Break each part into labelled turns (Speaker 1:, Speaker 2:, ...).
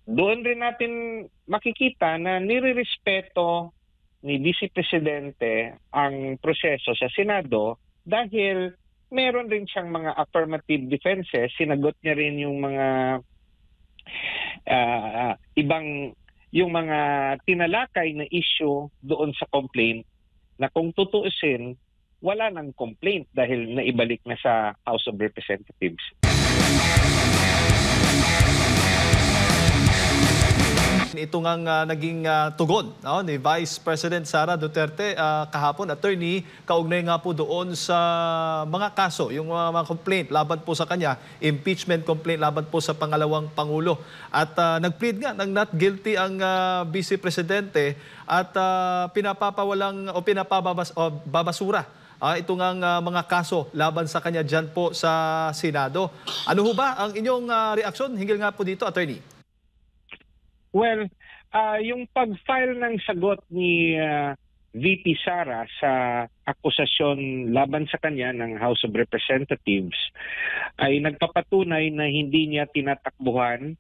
Speaker 1: doon rin natin makikita na nirerespeto ni Vice Presidente ang proseso sa Senado dahil meron rin siyang mga affirmative defenses. Sinagot niya rin yung mga yung mga tinalakay na issue doon sa complaint na kung tutuusin, wala nang complaint dahil naibalik na sa House of Representatives.
Speaker 2: Ito nga naging tugon ni Vice President Sara Duterte kahapon, attorney, kaugnay nga po doon sa mga kaso, yung mga complaint laban po sa kanya, impeachment complaint laban po sa pangalawang Pangulo. At nag-plead nga ng not guilty ang Vice Presidente at pinapapawalang o pinapababasura ito nga mga kaso laban sa kanya dyan po sa Senado. Ano ho ba ang inyong reaksyon hinggil nga po dito, attorney?
Speaker 1: Well, yung pag-file ng sagot ni VP Sara sa akusasyon laban sa kanya ng House of Representatives ay nagpapatunay na hindi niya tinatakbuhan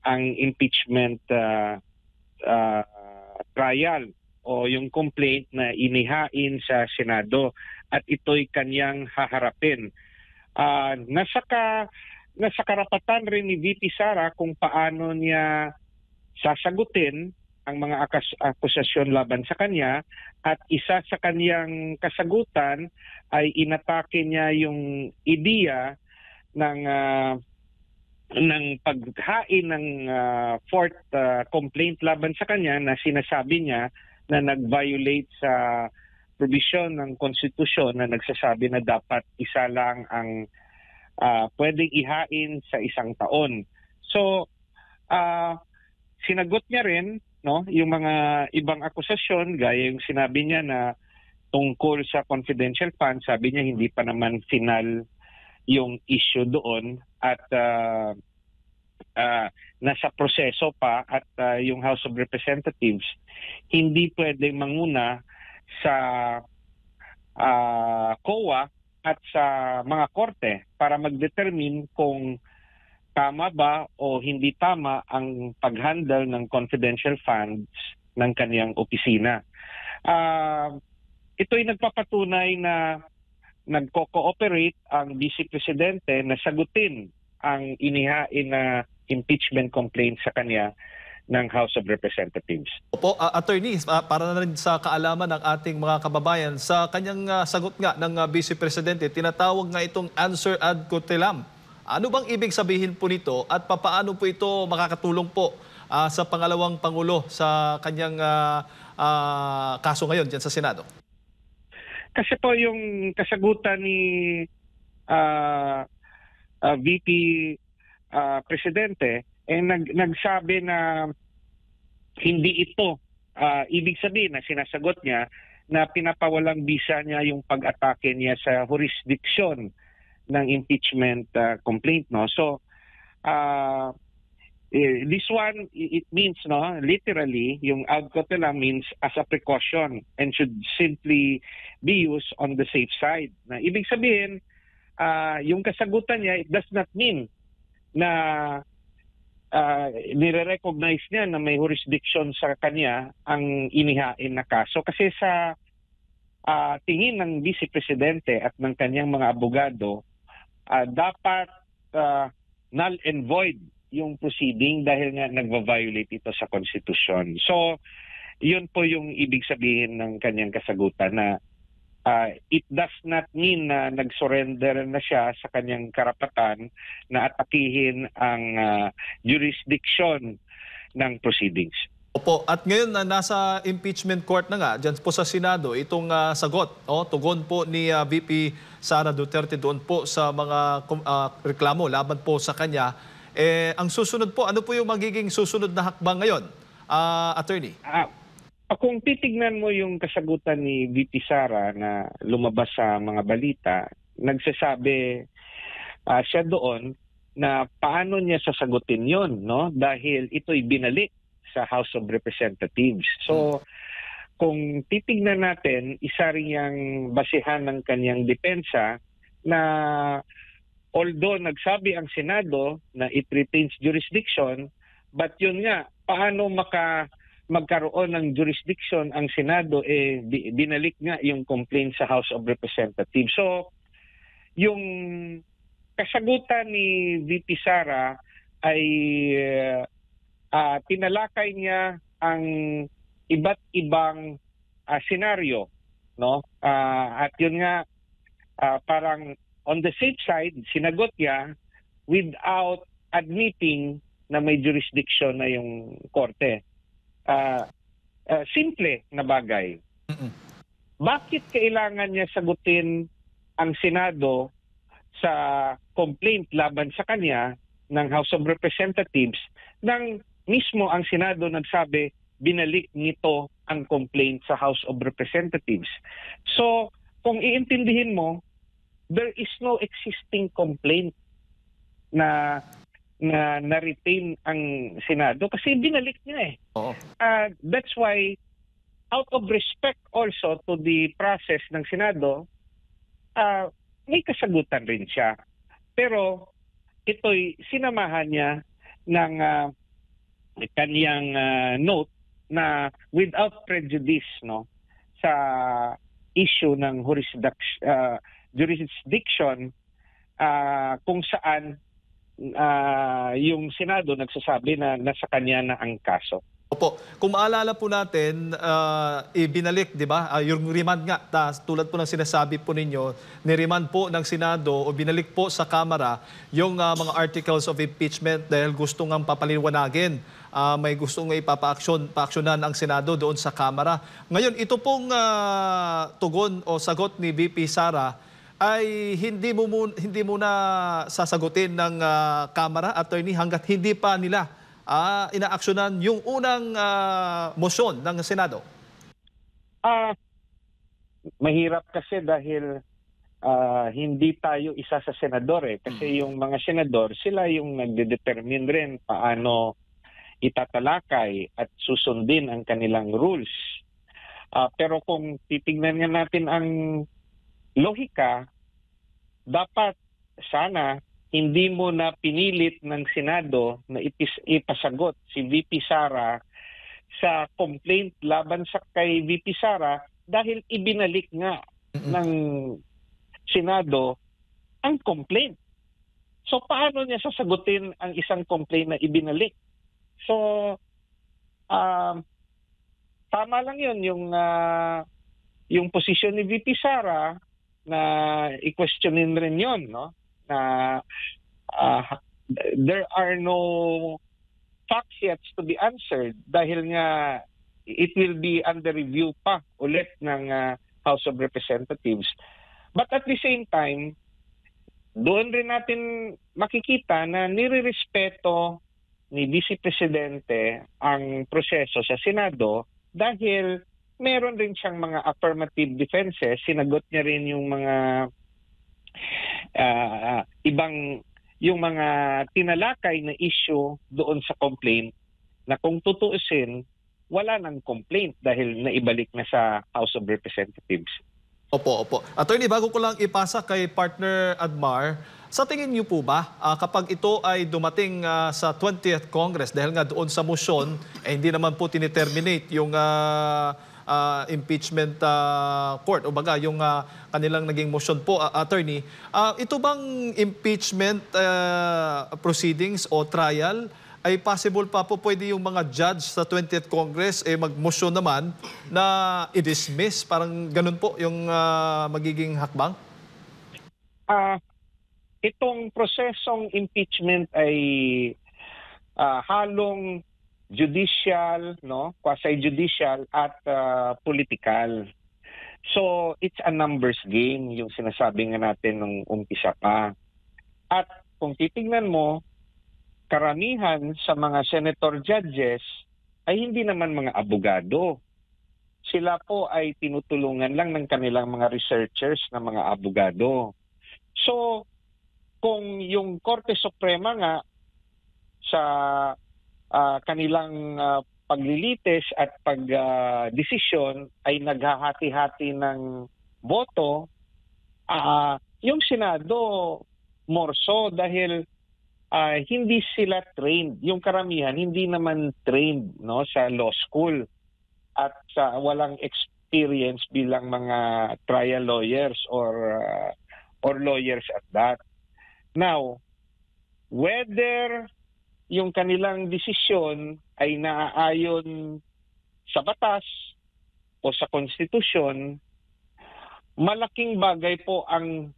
Speaker 1: ang impeachment trial o yung complaint na inihain sa Senado at ito'y kanyang haharapin. Nasa karapatan rin ni VP Sara kung paano niya sasagutin ang mga akusasyon laban sa kanya at isa sa kanyang kasagutan ay inatake niya yung ideya ng paghain ng fourth complaint laban sa kanya na sinasabi niya na nag-violate sa provision ng konstitusyon na nagsasabi na dapat isa lang ang pwedeng ihain sa isang taon. So, sinagot niya rin yung mga ibang akusasyon gaya yung sinabi niya na tungkol sa confidential funds, sabi niya hindi pa naman final yung issue doon at nasa proseso pa at yung House of Representatives hindi pwedeng manguna sa COA at sa mga korte para mag-determine kung tama ba o hindi tama ang pag-handle ng confidential funds ng kaniyang opisina. Ito'y nagpapatunay na nagko-cooperate ang Vice Presidente na sagutin ang inihain na impeachment complaint sa kanya ng House of Representatives.
Speaker 2: Opo, attorney, para na rin sa kaalaman ng ating mga kababayan, sa kanyang sagot nga ng Vice Presidente, tinatawag nga itong answer ad coetelam. Ano bang ibig sabihin po nito at papaano po ito makakatulong po sa pangalawang Pangulo sa kanyang kaso ngayon dyan sa Senado?
Speaker 1: Kasi po yung kasagutan ni VP Presidente nagsabi na hindi ito ibig sabihin na sinasagot niya na pinapawalang bisa niya yung pag-atake niya sa jurisdiction ng impeachment complaint, no? So this one, it means literally yung ad coetelam means as a precaution and should simply be used on the safe side. Na ibig sabihin yung kasagutan niya, it does not mean na nire-recognize niya na may jurisdiction sa kanya ang inihain na kaso kasi sa tingin ng Vice Presidente at ng kanyang mga abogado, dapat null and void yung proceeding dahil nga nagva-violate ito sa konstitusyon. So, yun po yung ibig sabihin ng kanyang kasagutan na it does not mean na nag-surrender na siya sa kanyang karapatan na atakihin ang jurisdiction ng proceedings.
Speaker 2: Opo, at ngayon na nasa impeachment court na nga, dyan po sa Senado, itong sagot, tugon po ni VP Sara Duterte doon po sa mga reklamo laban po sa kanya. Ang susunod po, ano po yung magiging susunod na hakbang ngayon, attorney?
Speaker 1: Kung titignan mo yung kasagutan ni VP Sara na lumabas sa mga balita, nagsasabi siya doon na paano niya sasagutin yon, no? Dahil ito'y binalik sa House of Representatives. So, kung titignan natin, isa rin yung basihan ng kanyang depensa na although nagsabi ang Senado na it retains jurisdiction, But yun nga, paano magkaroon ng jurisdiction ang Senado, binalik nga yung complaint sa House of Representatives. So, yung kasagutan ni VP Sara ay tinalakay niya ang iba't ibang senaryo, no? At yun nga, parang on the safe side, sinagot niya without admitting na may jurisdiction na yung korte. Simple na bagay. Bakit kailangan niya sagutin ang Senado sa complaint laban sa kanya ng House of Representatives nang mismo ang Senado nagsabi binalik nito ang complaint sa House of Representatives? So, kung iintindihin mo, there is no existing complaint na na-retain ang Senado kasi binalik niya eh.
Speaker 2: Oo.
Speaker 1: That's why, out of respect also to the process ng Senado, may kasagutan rin siya. Pero ito'y sinamahan niya ng kaniyang note na without prejudice, no, sa issue ng jurisdiction kung saan yung Senado nagsasabi na nasa kanya na ang kaso.
Speaker 2: Opo. Kung maalala po natin, ibinalik, di ba? Yung remand nga, tulad po ng sinasabi po ninyo, niremand po ng Senado o binalik po sa Kamara yung mga articles of impeachment dahil gusto nga papaliwanagin. May gustong ipapaaksyonan ang Senado doon sa Kamara. Ngayon, ito pong tugon o sagot ni VP Sara ay hindi muna sasagutin ng Kamara, attorney, hanggat hindi pa nila inaaksyonan yung unang motion ng Senado?
Speaker 1: Mahirap kasi dahil hindi tayo isa sa senador eh. Kasi yung mga senador, sila yung nagdedetermine rin paano itatalakay at susundin ang kanilang rules. Pero kung titignan nga natin ang lohika, dapat sana hindi mo na pinilit ng Senado na ipasagot si VP Sara sa complaint laban sa kay VP Sara dahil ibinalik nga ng Senado ang complaint. So paano niya sasagutin ang isang complaint na ibinalik? So tama lang yun yung posisyon ni VP Sara na i-questionin rin yun, no? Na there are no facts yet to be answered dahil nga it will be under review pa ulit ng House of Representatives. But at the same time, doon rin natin makikita na nirerespeto ni Vice Presidente ang proseso sa Senado dahil meron rin siyang mga affirmative defenses. Sinagot niya rin yung mga yung mga tinalakay na issue doon sa complaint na kung tutuusin, wala nang complaint dahil naibalik na sa House of Representatives.
Speaker 2: Opo. Attorney, bago ko lang ipasa kay partner Admar, sa tingin niyo po ba kapag ito ay dumating sa 20th Congress dahil nga doon sa motion, hindi naman po tiniterminate yung impeachment court o baga yung kanilang naging motion po, attorney, ito bang impeachment proceedings o trial ay possible pa po pwede yung mga judge sa 20th Congress mag-motion naman na i-dismiss, parang ganun po yung magiging hakbang?
Speaker 1: Itong prosesong impeachment ay halong judicial, no, quasi-judicial at political. So it's a numbers game yung sinasabi nga natin nung umpisa pa. At kung titingnan mo, karamihan sa mga senator judges ay hindi naman mga abogado. Sila po ay tinutulungan lang ng kanilang mga researchers na mga abogado. So kung yung Korte Suprema nga sa kanilang paglilitis at pagdesisyon ay naghahati-hati ng boto, yung Senado more so dahil hindi sila trained. Yung karamihan hindi naman trained, no, sa law school at walang experience bilang mga trial lawyers or lawyers at that. Now, whether yung kanilang desisyon ay naaayon sa batas o sa konstitusyon, malaking bagay po ang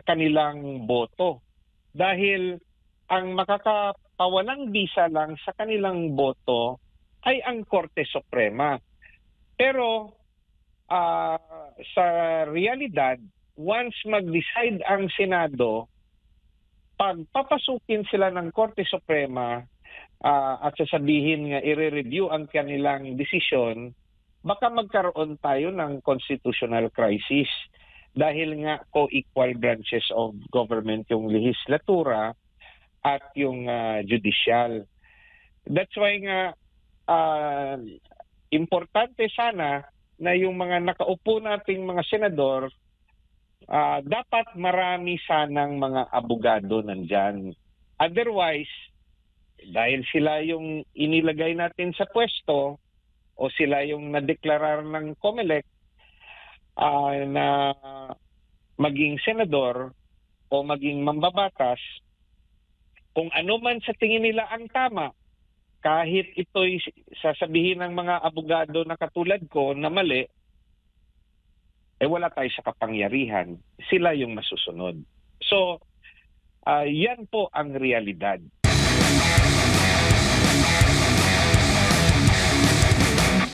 Speaker 1: kanilang boto. Dahil ang makakapawalang bisa lang sa kanilang boto ay ang Korte Suprema. Pero sa realidad, once mag-decide ang Senado, pag papasukin sila ng Korte Suprema at sasabihin nga i-review ang kanilang desisyon, baka magkaroon tayo ng constitutional crisis dahil nga co-equal branches of government yung lehislatura at yung judicial. That's why nga importante sana na yung mga nakaupo nating mga senador, dapat marami sanang mga abogado nandyan. Otherwise, dahil sila yung inilagay natin sa pwesto o sila yung nadeklarar ng COMELEC na maging senador o maging mambabatas, kung ano man sa tingin nila ang tama, kahit ito'y sasabihin ng mga abogado na katulad ko na mali, wala tayo sa kapangyarihan. Sila yung masusunod. So, yan po ang realidad.